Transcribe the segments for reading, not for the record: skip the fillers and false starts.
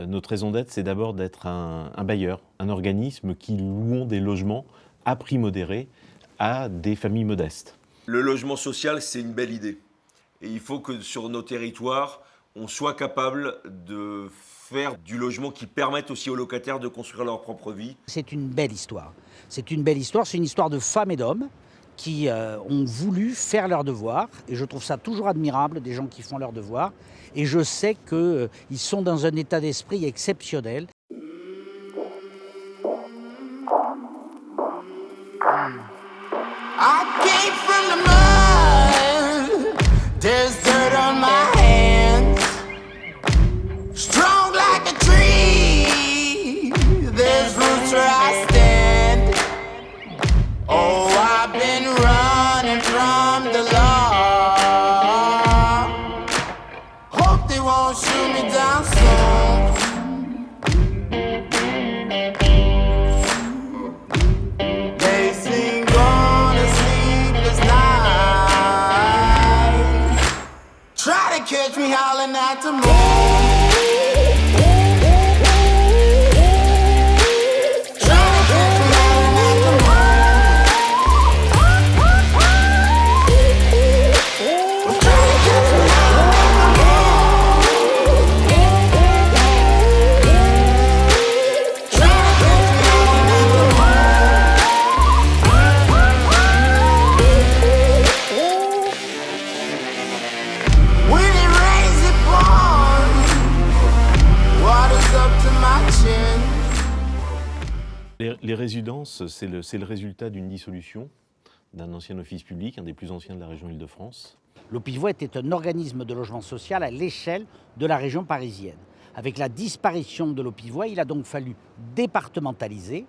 Notre raison d'être, c'est d'abord d'être un bailleur, un organisme qui loue des logements à prix modéré à des familles modestes. Le logement social, c'est une belle idée. Et il faut que sur nos territoires, on soit capable de faire du logement qui permette aussi aux locataires de construire leur propre vie. C'est une belle histoire. C'est une belle histoire, c'est une histoire de femmes et d'hommes qui ont voulu faire leur devoir. Et je trouve ça toujours admirable, des gens qui font leur devoir. Et je sais qu'ils sont dans un état d'esprit exceptionnel. I came from the mud. There's dirt on my hands. Strong like a tree. There's roots where I stand. Oh, I've been running from the law. Hope they won't shoot me down soon. They sing on a sleepless night. Try to catch me howling at the moon. Try to catch me howling at the moon. Try to catch me howling at the moon. Try to catch me howling at the moon. When it rains, it pours. Water's up to my chin. Les résidences, c'est le résultat d'une dissolution d'un ancien office public, un des plus anciens de la région Île-de-France. Le Pivois était un organisme de logement social à l'échelle de la région parisienne. Avec la disparition de l'Opivois, il a donc fallu départementaliser.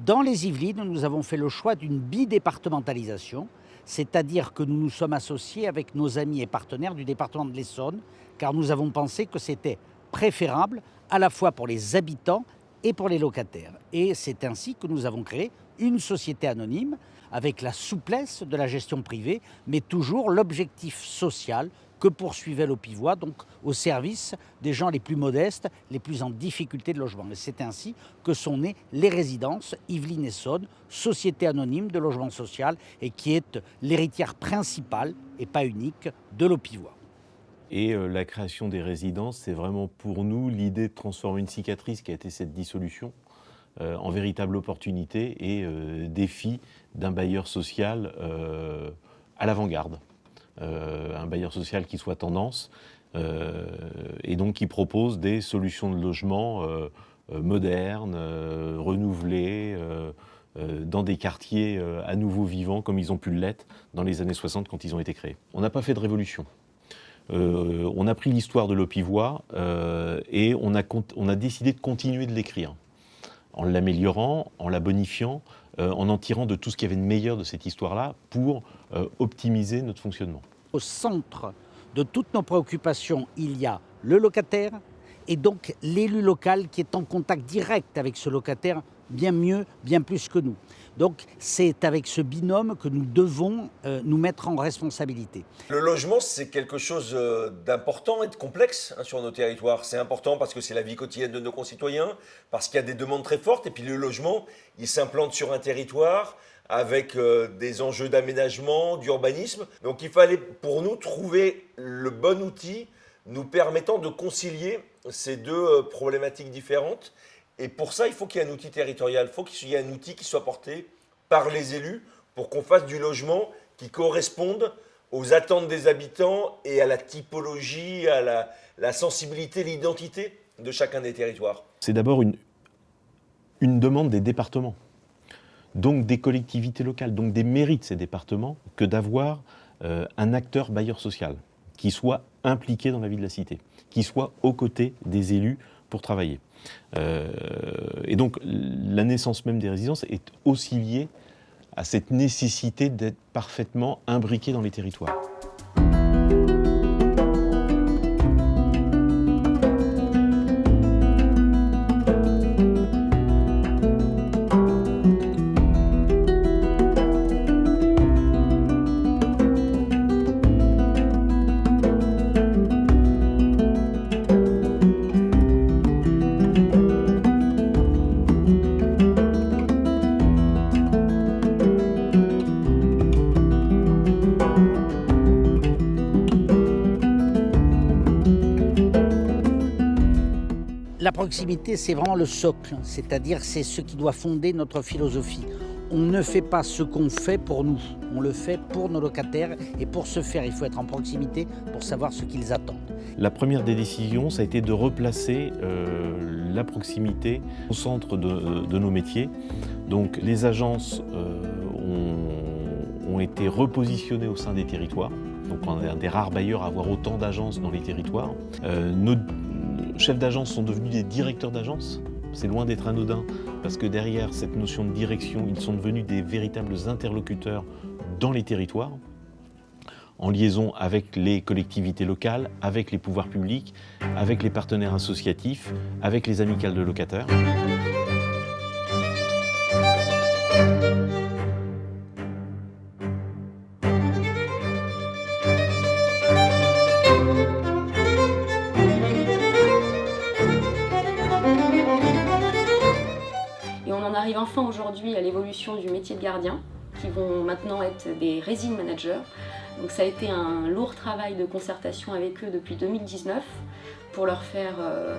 Dans les Yvelines, nous avons fait le choix d'une bidépartementalisation, c'est-à-dire que nous nous sommes associés avec nos amis et partenaires du département de l'Essonne, car nous avons pensé que c'était préférable à la fois pour les habitants et pour les locataires. Et c'est ainsi que nous avons créé une société anonyme avec la souplesse de la gestion privée, mais toujours l'objectif social que poursuivait l'Opivois, donc au service des gens les plus modestes, les plus en difficulté de logement. Et c'est ainsi que sont nées les résidences Yvelines-Essonne, société anonyme de logement social, et qui est l'héritière principale, et pas unique, de l'Opivois. Et la création des résidences, c'est vraiment pour nous l'idée de transformer une cicatrice qui a été cette dissolution en véritable opportunité et défi d'un bailleur social à l'avant-garde. Un bailleur social qui soit tendance et donc qui propose des solutions de logement modernes, renouvelées, dans des quartiers à nouveau vivants comme ils ont pu l'être dans les années 60 quand ils ont été créés. On n'a pas fait de révolution. On a pris l'histoire de l'Opivois et on a décidé de continuer de l'écrire, en l'améliorant, en la bonifiant, en tirant de tout ce qu'il y avait de meilleur de cette histoire-là pour optimiser notre fonctionnement. Au centre de toutes nos préoccupations, il y a le locataire et donc l'élu local qui est en contact direct avec ce locataire, bien mieux, bien plus que nous. Donc c'est avec ce binôme que nous devons nous mettre en responsabilité. Le logement, c'est quelque chose d'important et de complexe sur nos territoires. C'est important parce que c'est la vie quotidienne de nos concitoyens, parce qu'il y a des demandes très fortes. Et puis le logement, il s'implante sur un territoire avec des enjeux d'aménagement, d'urbanisme. Donc il fallait pour nous trouver le bon outil nous permettant de concilier ces deux problématiques différentes. Et pour ça, il faut qu'il y ait un outil territorial, il faut qu'il y ait un outil qui soit porté par les élus pour qu'on fasse du logement qui corresponde aux attentes des habitants et à la typologie, à la sensibilité, l'identité de chacun des territoires. C'est d'abord une demande des départements, donc des collectivités locales, donc des mairies de ces départements, que d'avoir un acteur bailleur social qui soit impliqué dans la vie de la cité, qui soit aux côtés des élus pour travailler. Et donc la naissance même des résidences est aussi liée à cette nécessité d'être parfaitement imbriqué dans les territoires. La proximité, c'est vraiment le socle, c'est-à-dire c'est ce qui doit fonder notre philosophie. On ne fait pas ce qu'on fait pour nous, on le fait pour nos locataires et pour ce faire, il faut être en proximité pour savoir ce qu'ils attendent. La première des décisions, ça a été de replacer la proximité au centre de nos métiers. Donc les agences ont été repositionnées au sein des territoires. Donc on est un des rares bailleurs à avoir autant d'agences dans les territoires. Nos chefs d'agence sont devenus des directeurs d'agence. C'est loin d'être anodin, parce que derrière cette notion de direction, ils sont devenus des véritables interlocuteurs dans les territoires, en liaison avec les collectivités locales, avec les pouvoirs publics, avec les partenaires associatifs, avec les amicales de locataires. Et on en arrive enfin aujourd'hui à l'évolution du métier de gardien, qui vont maintenant être des résident managers. Donc ça a été un lourd travail de concertation avec eux depuis 2019 pour leur faire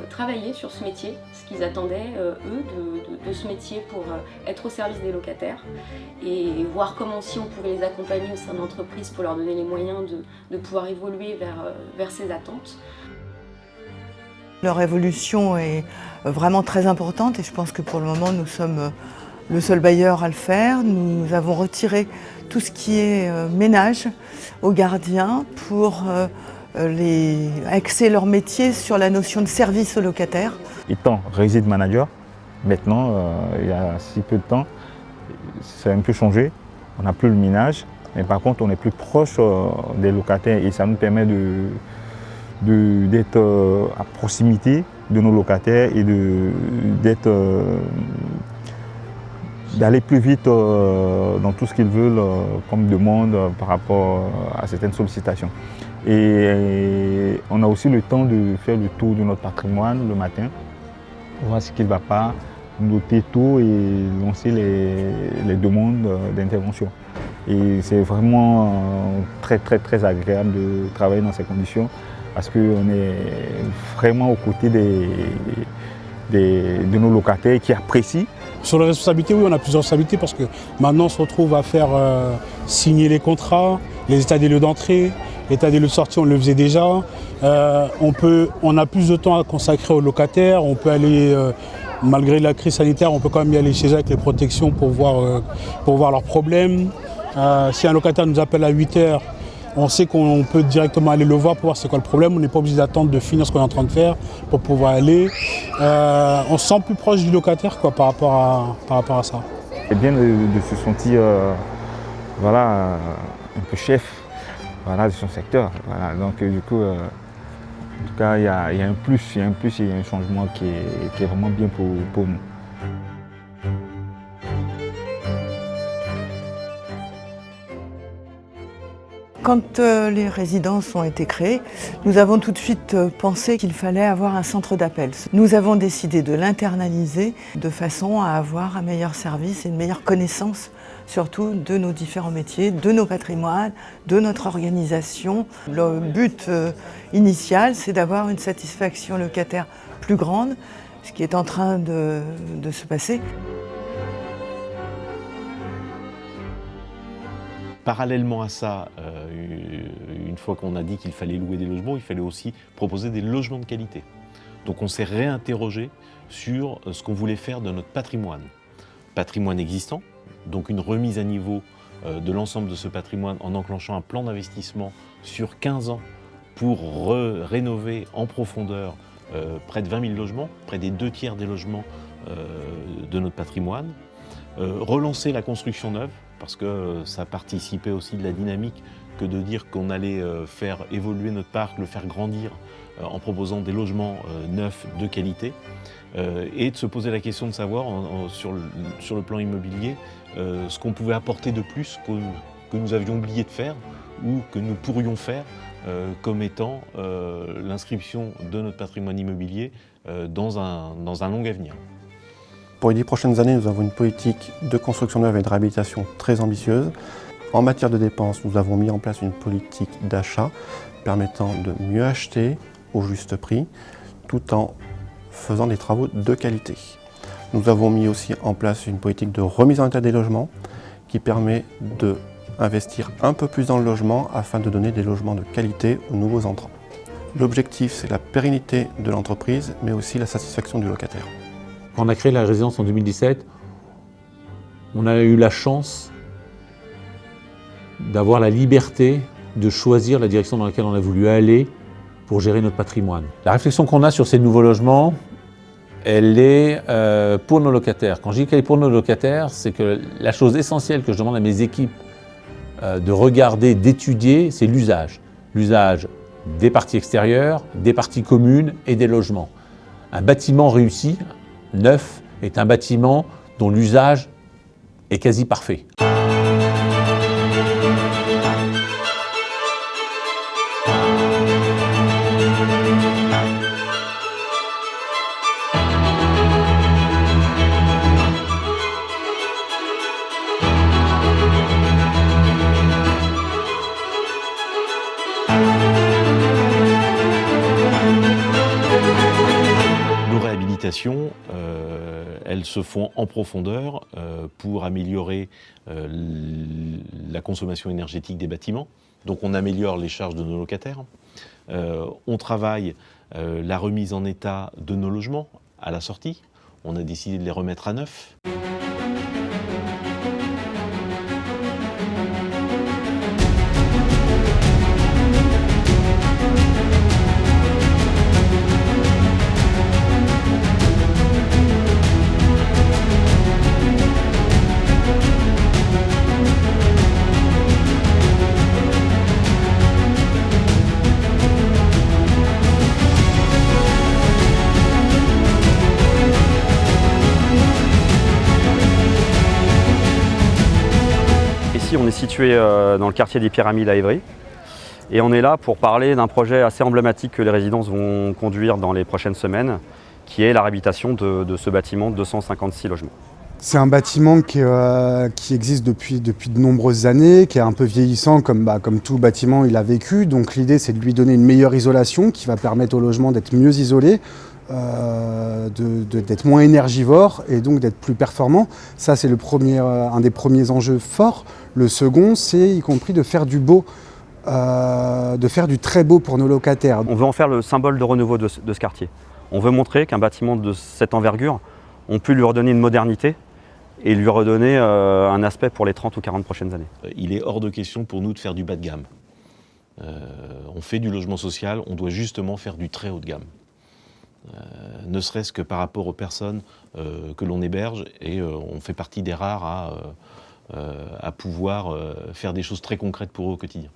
travailler sur ce métier, ce qu'ils attendaient, eux, de ce métier pour être au service des locataires et voir comment aussi on pouvait les accompagner au sein de l'entreprise pour leur donner les moyens de pouvoir évoluer vers ces attentes. Leur évolution est vraiment très importante et je pense que pour le moment nous sommes le seul bailleur à le faire. Nous avons retiré tout ce qui est ménage aux gardiens pour les axer leur métier sur la notion de service aux locataires. Étant résident manager, maintenant, il y a si peu de temps, ça a un peu changé. On n'a plus le ménage, mais par contre on est plus proche des locataires et ça nous permet d'être à proximité de nos locataires et d'aller plus vite dans tout ce qu'ils veulent comme demande par rapport à certaines sollicitations. Et on a aussi le temps de faire le tour de notre patrimoine le matin, voir ce qui ne va pas, noter tout et lancer les demandes d'intervention. Et c'est vraiment très agréable de travailler dans ces conditions parce qu'on est vraiment aux côtés de nos locataires qui apprécient. Sur les responsabilités, oui, on a plusieurs responsabilités parce que maintenant on se retrouve à faire signer les contrats, les états des lieux d'entrée, l'état des lieux de sortie, on le faisait déjà. On a plus de temps à consacrer aux locataires, on peut aller, malgré la crise sanitaire, on peut quand même y aller chez eux avec les protections pour voir leurs problèmes. Si un locataire nous appelle à 8 h, on sait qu'on peut directement aller le voir pour voir c'est quoi le problème. On n'est pas obligé d'attendre de finir ce qu'on est en train de faire pour pouvoir aller. On se sent plus proche du locataire quoi, par rapport à ça. C'est bien de se sentir un peu chef de son secteur. Voilà. Donc du coup, en tout cas, il y a un plus, et un changement qui est vraiment bien pour nous. Quand les résidences ont été créées, nous avons tout de suite pensé qu'il fallait avoir un centre d'appel. Nous avons décidé de l'internaliser de façon à avoir un meilleur service et une meilleure connaissance surtout de nos différents métiers, de nos patrimoines, de notre organisation. Le but initial, c'est d'avoir une satisfaction locataire plus grande, ce qui est en train de se passer. Parallèlement à ça, une fois qu'on a dit qu'il fallait louer des logements, il fallait aussi proposer des logements de qualité. Donc on s'est réinterrogé sur ce qu'on voulait faire de notre patrimoine. Patrimoine existant, donc une remise à niveau de l'ensemble de ce patrimoine en enclenchant un plan d'investissement sur 15 ans pour rénover en profondeur près de 20 000 logements, près des 2/3 des logements de notre patrimoine. Relancer la construction neuve, parce que ça participait aussi de la dynamique que de dire qu'on allait faire évoluer notre parc, le faire grandir en proposant des logements neufs de qualité et de se poser la question de savoir sur le plan immobilier ce qu'on pouvait apporter de plus que nous avions oublié de faire ou que nous pourrions faire comme étant l'inscription de notre patrimoine immobilier dans un long avenir. Pour les 10 prochaines années, nous avons une politique de construction neuve et de réhabilitation très ambitieuse. En matière de dépenses, nous avons mis en place une politique d'achat permettant de mieux acheter au juste prix, tout en faisant des travaux de qualité. Nous avons mis aussi en place une politique de remise en état des logements qui permet d'investir un peu plus dans le logement afin de donner des logements de qualité aux nouveaux entrants. L'objectif, c'est la pérennité de l'entreprise, mais aussi la satisfaction du locataire. Quand on a créé la résidence en 2017, on a eu la chance d'avoir la liberté de choisir la direction dans laquelle on a voulu aller pour gérer notre patrimoine. La réflexion qu'on a sur ces nouveaux logements, elle est pour nos locataires. Quand je dis qu'elle est pour nos locataires, c'est que la chose essentielle que je demande à mes équipes de regarder, d'étudier, c'est l'usage. L'usage des parties extérieures, des parties communes et des logements. Un bâtiment réussi, neuf, est un bâtiment dont l'usage est quasi parfait. Elles se font en profondeur pour améliorer la consommation énergétique des bâtiments. Donc on améliore les charges de nos locataires. On travaille la remise en état de nos logements à la sortie. On a décidé de les remettre à neuf. On est situé dans le quartier des Pyramides à Évry et on est là pour parler d'un projet assez emblématique que les résidences vont conduire dans les prochaines semaines, qui est la réhabilitation de ce bâtiment de 256 logements. C'est un bâtiment qui existe depuis de nombreuses années, qui est un peu vieillissant comme tout bâtiment il a vécu. Donc l'idée c'est de lui donner une meilleure isolation qui va permettre au logement d'être mieux isolé, d'être moins énergivore et donc d'être plus performant. Ça c'est un des premiers enjeux forts. Le second c'est y compris de faire du beau, de faire du très beau pour nos locataires. On veut en faire le symbole de renouveau de ce quartier. On veut montrer qu'un bâtiment de cette envergure, on peut lui redonner une modernité et lui redonner un aspect pour les 30 ou 40 prochaines années. Il est hors de question pour nous de faire du bas de gamme. On fait du logement social, on doit justement faire du très haut de gamme. Ne serait-ce que par rapport aux personnes que l'on héberge, et on fait partie des rares à pouvoir faire des choses très concrètes pour eux au quotidien.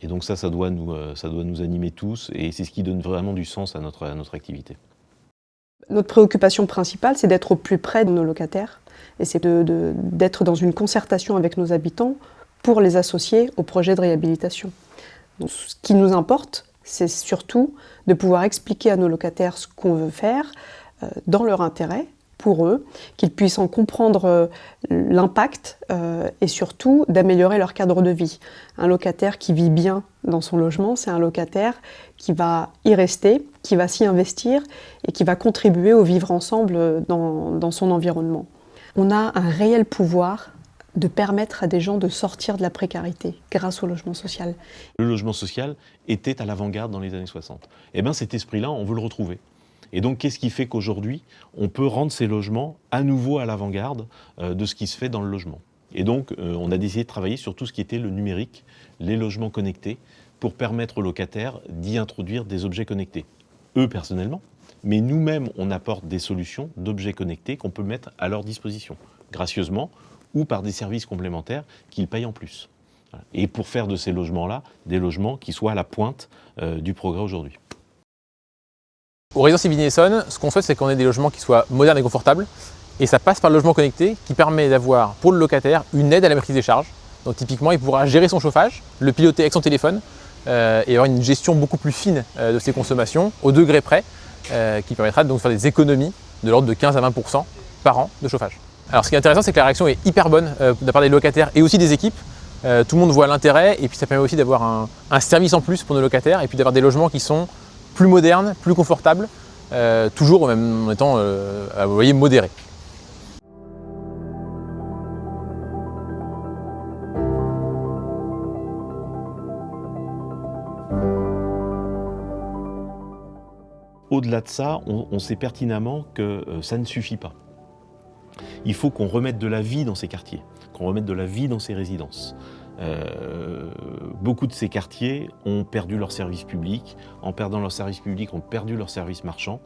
Et donc ça doit nous animer tous, et c'est ce qui donne vraiment du sens à notre activité. Notre préoccupation principale, c'est d'être au plus près de nos locataires, et c'est d'être dans une concertation avec nos habitants pour les associer au projet de réhabilitation. Donc, ce qui nous importe, c'est surtout de pouvoir expliquer à nos locataires ce qu'on veut faire dans leur intérêt, pour eux, qu'ils puissent en comprendre l'impact et surtout d'améliorer leur cadre de vie. Un locataire qui vit bien dans son logement, c'est un locataire qui va y rester, qui va s'y investir et qui va contribuer au vivre ensemble dans son environnement. On a un réel pouvoir de permettre à des gens de sortir de la précarité grâce au logement social. Le logement social était à l'avant-garde dans les années 60. Et bien cet esprit-là, on veut le retrouver. Et donc qu'est-ce qui fait qu'aujourd'hui, on peut rendre ces logements à nouveau à l'avant-garde de ce qui se fait dans le logement. Et donc on a décidé de travailler sur tout ce qui était le numérique, les logements connectés, pour permettre aux locataires d'y introduire des objets connectés. Eux personnellement, mais nous-mêmes on apporte des solutions d'objets connectés qu'on peut mettre à leur disposition, gracieusement, ou par des services complémentaires qu'ils payent en plus. Voilà. Et pour faire de ces logements-là, des logements qui soient à la pointe du progrès aujourd'hui. Au Résidence Evigny-Essonnes, ce qu'on souhaite, c'est qu'on ait des logements qui soient modernes et confortables. Et ça passe par le logement connecté qui permet d'avoir pour le locataire une aide à la maîtrise des charges. Donc typiquement, il pourra gérer son chauffage, le piloter avec son téléphone et avoir une gestion beaucoup plus fine de ses consommations au degré près qui permettra donc de faire des économies de l'ordre de 15 à 20% par an de chauffage. Alors ce qui est intéressant, c'est que la réaction est hyper bonne de la part des locataires et aussi des équipes. Tout le monde voit l'intérêt et puis ça permet aussi d'avoir un service en plus pour nos locataires et puis d'avoir des logements qui sont plus modernes, plus confortables toujours en étant à loyer modéré. Au-delà de ça, on sait pertinemment que ça ne suffit pas. Il faut qu'on remette de la vie dans ces quartiers, qu'on remette de la vie dans ces résidences. Beaucoup de ces quartiers ont perdu leur service public. En perdant leur service public, ont perdu leur service marchand.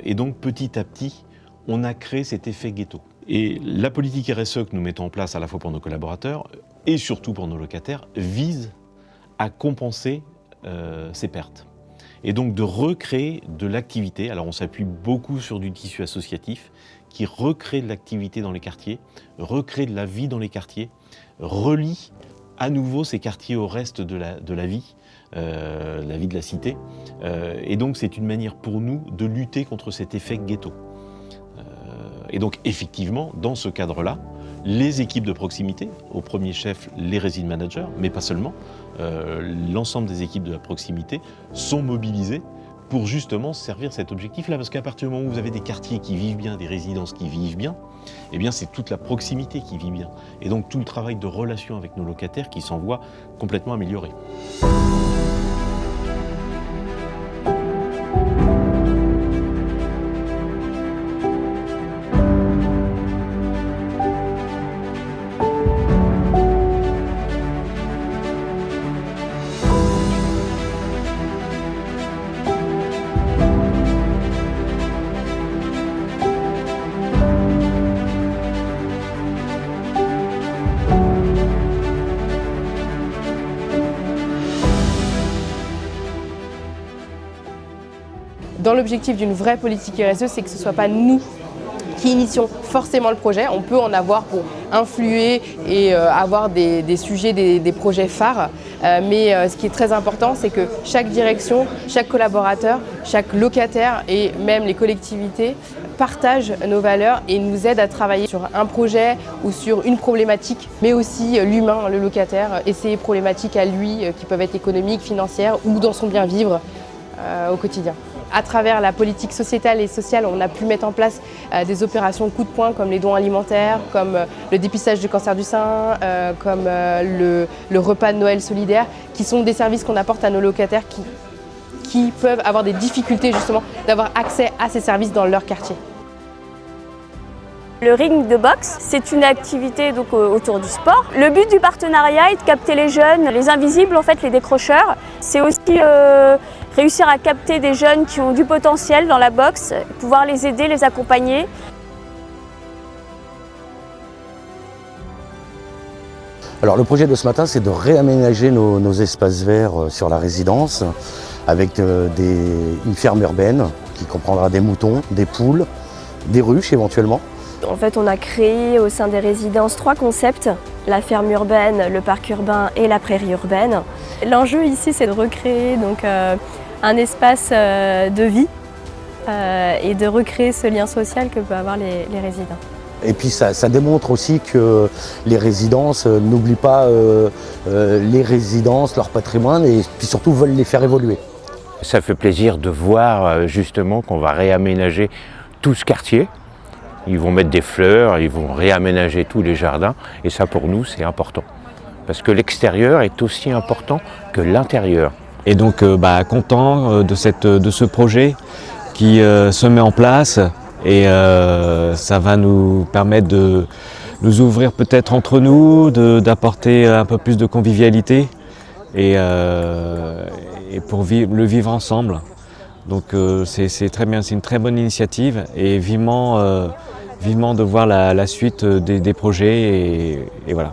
Et donc, petit à petit, on a créé cet effet ghetto. Et la politique RSE que nous mettons en place à la fois pour nos collaborateurs et surtout pour nos locataires vise à compenser ces pertes. Et donc de recréer de l'activité. Alors on s'appuie beaucoup sur du tissu associatif qui recrée de l'activité dans les quartiers, recrée de la vie dans les quartiers, relie à nouveau ces quartiers au reste de la vie de la cité. Et donc c'est une manière pour nous de lutter contre cet effet ghetto. Et donc effectivement, dans ce cadre-là, les équipes de proximité, au premier chef les résident managers, mais pas seulement, l'ensemble des équipes de la proximité sont mobilisées pour justement servir cet objectif-là. Parce qu'à partir du moment où vous avez des quartiers qui vivent bien, des résidences qui vivent bien, eh bien c'est toute la proximité qui vit bien. Et donc tout le travail de relation avec nos locataires qui s'en voit complètement amélioré. Dans l'objectif d'une vraie politique RSE, c'est que ce ne soit pas nous qui initions forcément le projet. On peut en avoir pour influer et avoir des sujets, des projets phares. Mais ce qui est très important, c'est que chaque direction, chaque collaborateur, chaque locataire et même les collectivités partagent nos valeurs et nous aident à travailler sur un projet ou sur une problématique, mais aussi l'humain, le locataire, et ses problématiques à lui qui peuvent être économiques, financières ou dans son bien-vivre au quotidien. À travers la politique sociétale et sociale, on a pu mettre en place des opérations coup de poing comme les dons alimentaires, comme le dépistage du cancer du sein, comme le repas de Noël solidaire, qui sont des services qu'on apporte à nos locataires qui peuvent avoir des difficultés justement d'avoir accès à ces services dans leur quartier. Le ring de boxe, c'est une activité donc, autour du sport. Le but du partenariat est de capter les jeunes, les invisibles en fait, les décrocheurs. C'est aussi réussir à capter des jeunes qui ont du potentiel dans la boxe, pouvoir les aider, les accompagner. Alors le projet de ce matin, c'est de réaménager nos espaces verts sur la résidence avec une ferme urbaine qui comprendra des moutons, des poules, des ruches éventuellement. En fait, on a créé au sein des résidences 3 concepts, la ferme urbaine, le parc urbain et la prairie urbaine. L'enjeu ici, c'est de recréer donc, un espace de vie et de recréer ce lien social que peuvent avoir les résidents. Et puis ça démontre aussi que les résidences n'oublient pas les résidences, leur patrimoine et puis surtout veulent les faire évoluer. Ça fait plaisir de voir justement qu'on va réaménager tout ce quartier. Ils vont mettre des fleurs, ils vont réaménager tous les jardins et ça pour nous c'est important. Parce que l'extérieur est aussi important que l'intérieur. Et donc content de ce projet qui se met en place et ça va nous permettre de nous ouvrir peut-être entre nous, d'apporter un peu plus de convivialité et pour le vivre ensemble. Donc c'est très bien, c'est une très bonne initiative et vivement de voir la suite des projets et voilà.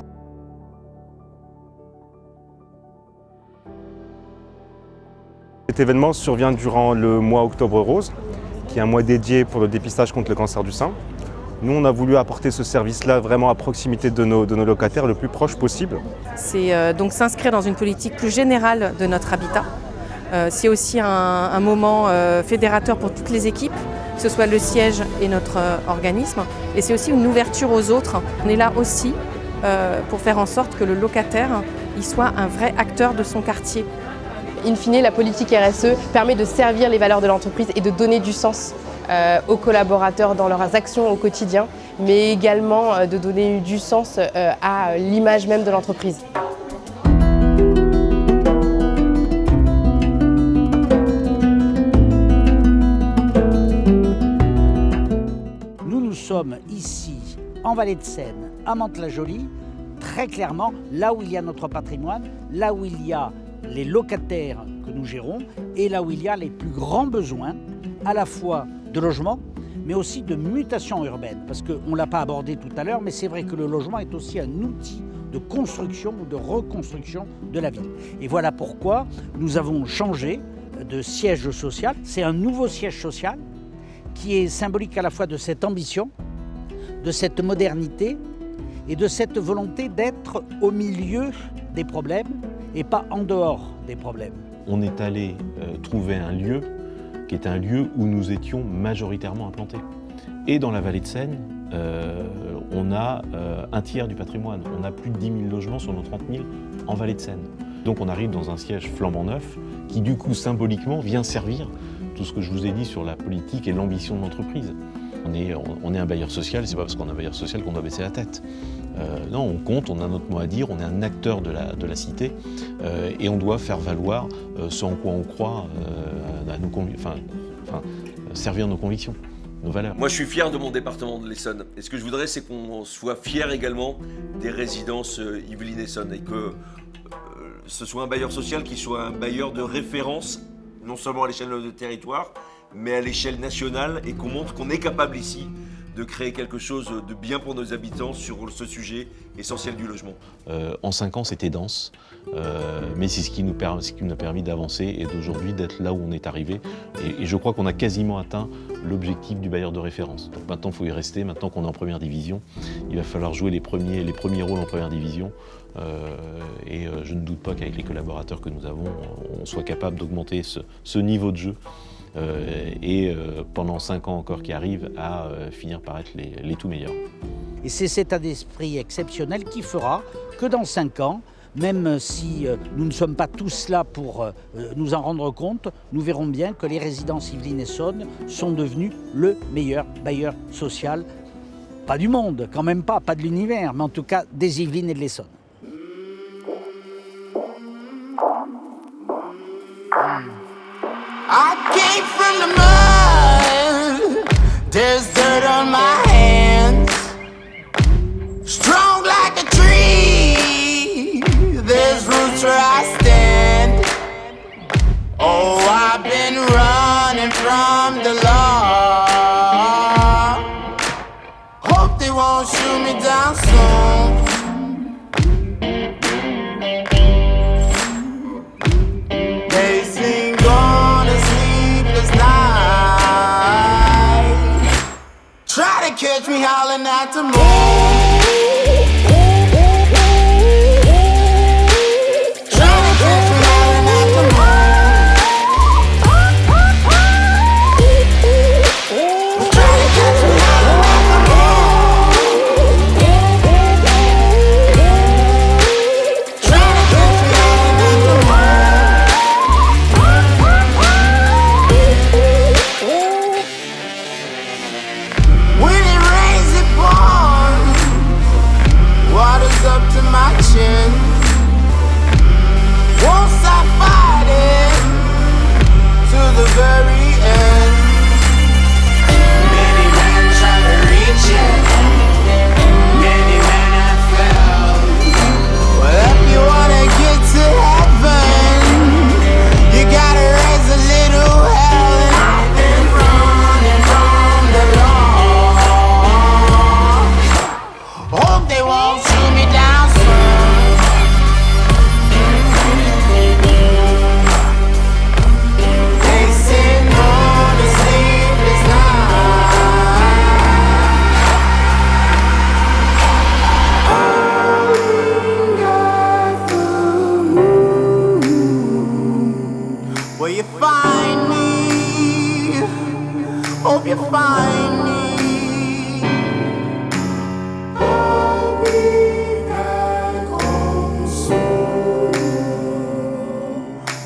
Cet événement survient durant le mois Octobre Rose, qui est un mois dédié pour le dépistage contre le cancer du sein. Nous, on a voulu apporter ce service-là vraiment à proximité de nos locataires, le plus proche possible. C'est donc s'inscrire dans une politique plus générale de notre habitat. C'est aussi un moment fédérateur pour toutes les équipes, que ce soit le siège et notre organisme. Et c'est aussi une ouverture aux autres. On est là aussi pour faire en sorte que le locataire il soit un vrai acteur de son quartier. In fine, la politique RSE permet de servir les valeurs de l'entreprise et de donner du sens aux collaborateurs dans leurs actions au quotidien, mais également de donner du sens à l'image même de l'entreprise. Nous sommes ici, en Vallée de Seine, à Mantes-la-Jolie, très clairement, là où il y a notre patrimoine, là où il y a les locataires que nous gérons et là où il y a les plus grands besoins, à la fois de logement, mais aussi de mutation urbaine. Parce qu'on ne l'a pas abordé tout à l'heure, mais c'est vrai que le logement est aussi un outil de construction ou de reconstruction de la ville. Et voilà pourquoi nous avons changé de siège social. C'est un nouveau siège social qui est symbolique à la fois de cette ambition, de cette modernité et de cette volonté d'être au milieu des problèmes et pas en dehors des problèmes. On est allé trouver un lieu qui est un lieu où nous étions majoritairement implantés. Et dans la vallée de Seine, on a un tiers du patrimoine. On a plus de 10 000 logements sur nos 30 000 en vallée de Seine. Donc on arrive dans un siège flambant neuf qui du coup symboliquement vient servir tout ce que je vous ai dit sur la politique et l'ambition de l'entreprise. On est un bailleur social, c'est pas parce qu'on est un bailleur social qu'on doit baisser la tête. Non, on compte, on a notre mot à dire, on est un acteur de la cité et on doit faire valoir ce en quoi on croit, servir nos convictions, nos valeurs. Moi, je suis fier de mon département de l'Essonne. Et ce que je voudrais, c'est qu'on soit fier également des résidences Yvelines-Essonne et que ce soit un bailleur social qui soit un bailleur de référence, non seulement à l'échelle de territoire, mais à l'échelle nationale et qu'on montre qu'on est capable ici de créer quelque chose de bien pour nos habitants sur ce sujet essentiel du logement. En 5 ans, c'était dense, mais c'est ce qui nous a permis d'avancer et d'aujourd'hui d'être là où on est arrivé. Et je crois qu'on a quasiment atteint l'objectif du bailleur de référence. Donc maintenant, il faut y rester. Maintenant qu'on est en première division, il va falloir jouer les premiers rôles en première division. Et je ne doute pas qu'avec les collaborateurs que nous avons, on soit capable d'augmenter ce niveau de jeu. Et pendant 5 ans encore qui arrivent à finir par être les tout meilleurs. Et c'est cet état d'esprit exceptionnel qui fera que dans 5 ans, même si nous ne sommes pas tous là pour nous en rendre compte, nous verrons bien que les résidences Yvelines-Essonne sont devenues le meilleur bailleur social, pas du monde, quand même pas de l'univers, mais en tout cas des Yvelines et de l'Essonne. I came from the mud, there's dirt on my hands. Strong like a tree, there's roots where I stand. Oh, I've been running from the law. Hope they won't shoot me down soon. They sing on a sleepless night. Try to catch me howling at the moon.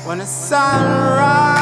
When when the sun rises.